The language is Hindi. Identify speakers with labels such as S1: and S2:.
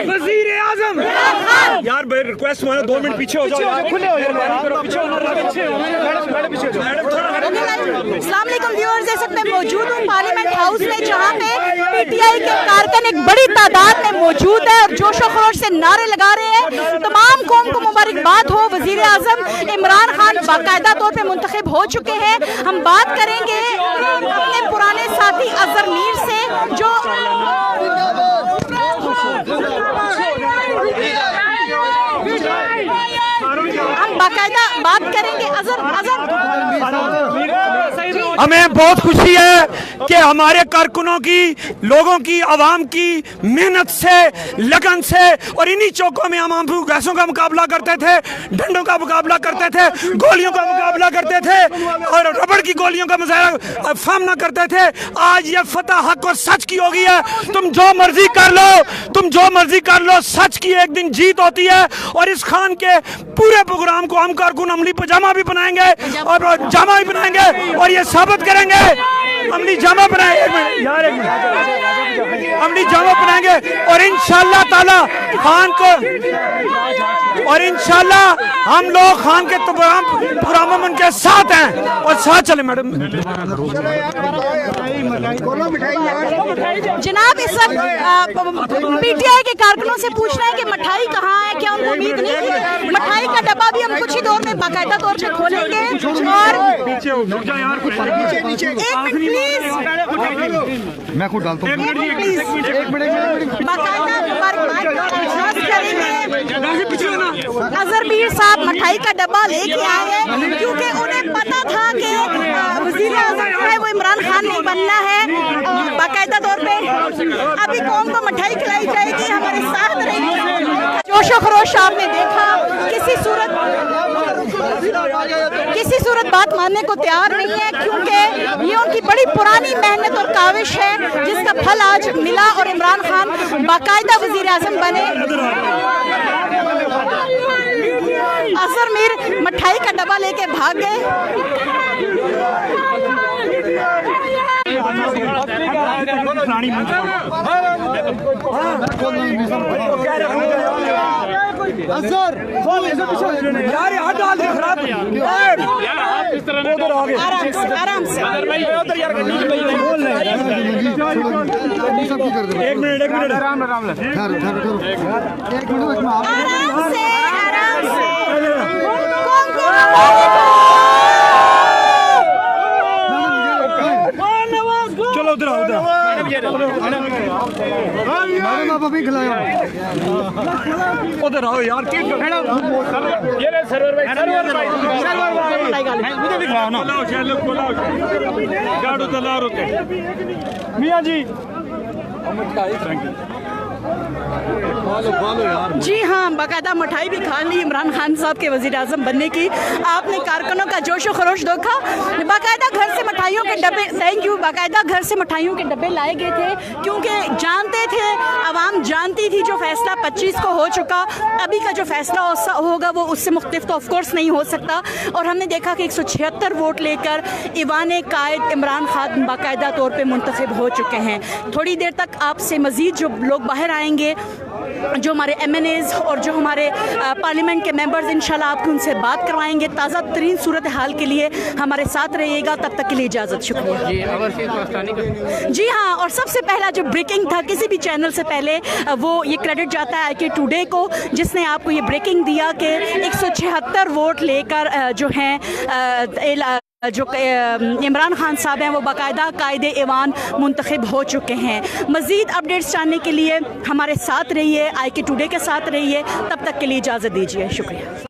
S1: वज़ीर-ए-आज़म यार रिक्वेस्ट मानो 2 मिनट पीछे हो जाओ, खुले हो
S2: अस्सलाम वालेकुम व्यूअर्स, इस वक्त मैं मौजूद हूँ पार्लियामेंट हाउस में, जहाँ पे पीटीआई के कारकुन एक बड़ी तादाद में मौजूद है और जोशो खरोश से नारे लगा रहे हैं। तमाम कौम को मुबारकबाद हो। वज़ीर-ए-आज़म इमरान खान बाकायदा तौर पे मुंतखब हो चुके हैं। हम बात करेंगे अपने पुराने साथी अजहर मीर से, जो हम बाकायदा बात करेंगे
S1: हमें बहुत खुशी है कि हमारे कारकुनों की, लोगों की, आवाम की मेहनत से, लगन से और इन्हीं चौकों में हम आंसू गैसों का मुकाबला करते थे, डंडों का मुकाबला करते थे, गोलियों का मुकाबला करते थे और रबड़ की गोलियों का सामना करते थे। आज ये फतह हक और सच की हो गई है। तुम जो मर्जी कर लो, तुम जो मर्जी कर लो, सच की एक दिन जीत होती है। और इस खान के पूरे प्रोग्राम को हम कारकुन अमली पजामा भी बनाएंगे और जामा भी बनाएंगे और ये साबित करेंगे। अमली जामा बनाएंगे यार, अमली जामा बनाएंगे और इंशाअल्लाह ताला खान को, और इंशाअल्लाह हम लोग खान के प्रोग्रामों में उनके साथ हैं और साथ चले। मैडम
S2: जनाब, इस वक्त पीटीआई के कारकुनों से पूछना है कि मिठाई कहाँ है, क्या उनको उम्मीद नहीं थी? मिठाई का डब्बा भी हम कुछ ही दौर में बाकायदा तौर पे खोलेंगे। और
S3: मैं खुद डालता हूँ,
S2: अजहर मीर साहब मिठाई का डब्बा लेके आए हैं, क्योंकि उन्हें पता था कि वज़ीर-ए-आज़म जो है वो इमरान खान नहीं बनना है। बाकायदा तौर पे अभी कौम को मिठाई खिलाई जाएगी, हमारे साथ रहेगी। जोशो खरोश आपने देखा, किसी सूरत बात मानने को तैयार नहीं है, क्योंकि ये उनकी बड़ी पुरानी मेहनत और काविश है जिसका फल आज मिला और इमरान खान बाकायदा वज़ीर-ए-आज़म बने। अजहर मीर मिठाई का डब्बा लेके भाग गए। आराम से
S1: एक मिनट चलो उधर उधर आओ यार, मियां जी।
S2: जी हाँ, बाकायदा मिठाई भी खा ली इमरान खान साहब के वज़ीर-ए-आज़म बनने की। आपने कारकुनों का जोशो खरोश देखा। बाकायदा घर से मिठाइयों के डब्बे, थैंक यू, बाकायदा घर से मिठाइयों के डब्बे लाए गए थे, क्योंकि जानते थे, आवाम जानती थी जो फैसला 25 को हो चुका, अभी का जो फैसला होगा वो उससे मुख्तलिफ तो ऑफकोर्स नहीं हो सकता। और हमने देखा कि 176 वोट लेकर ईवान कायद इमरान खान बाकायदा तौर पर मुंतखब हो चुके हैं। थोड़ी देर तक आपसे मज़ीद जो लोग बाहर आएंगे, जो हमारे MNAs और जो हमारे पार्लियामेंट के मेंबर्स, इंशाल्लाह आपको उनसे बात करवाएंगे। ताज़ा तरीन सूरत हाल के लिए हमारे साथ रहिएगा। तब तक के लिए इजाज़त, शुक्रिया। जी हाँ, और सबसे पहला जो ब्रेकिंग था किसी भी चैनल से पहले, वो ये क्रेडिट जाता है IK टुडे को, जिसने आपको ये ब्रेकिंग दिया कि 176 वोट लेकर जो हैं जो इमरान खान साहब हैं वो बाकायदा कायदे ईवान मुंतखब हो चुके हैं। मज़ीद अपडेट्स जानने के लिए हमारे साथ रहिए, IK टुडे के साथ रहिए। तब तक के लिए इजाज़त दीजिए, शुक्रिया।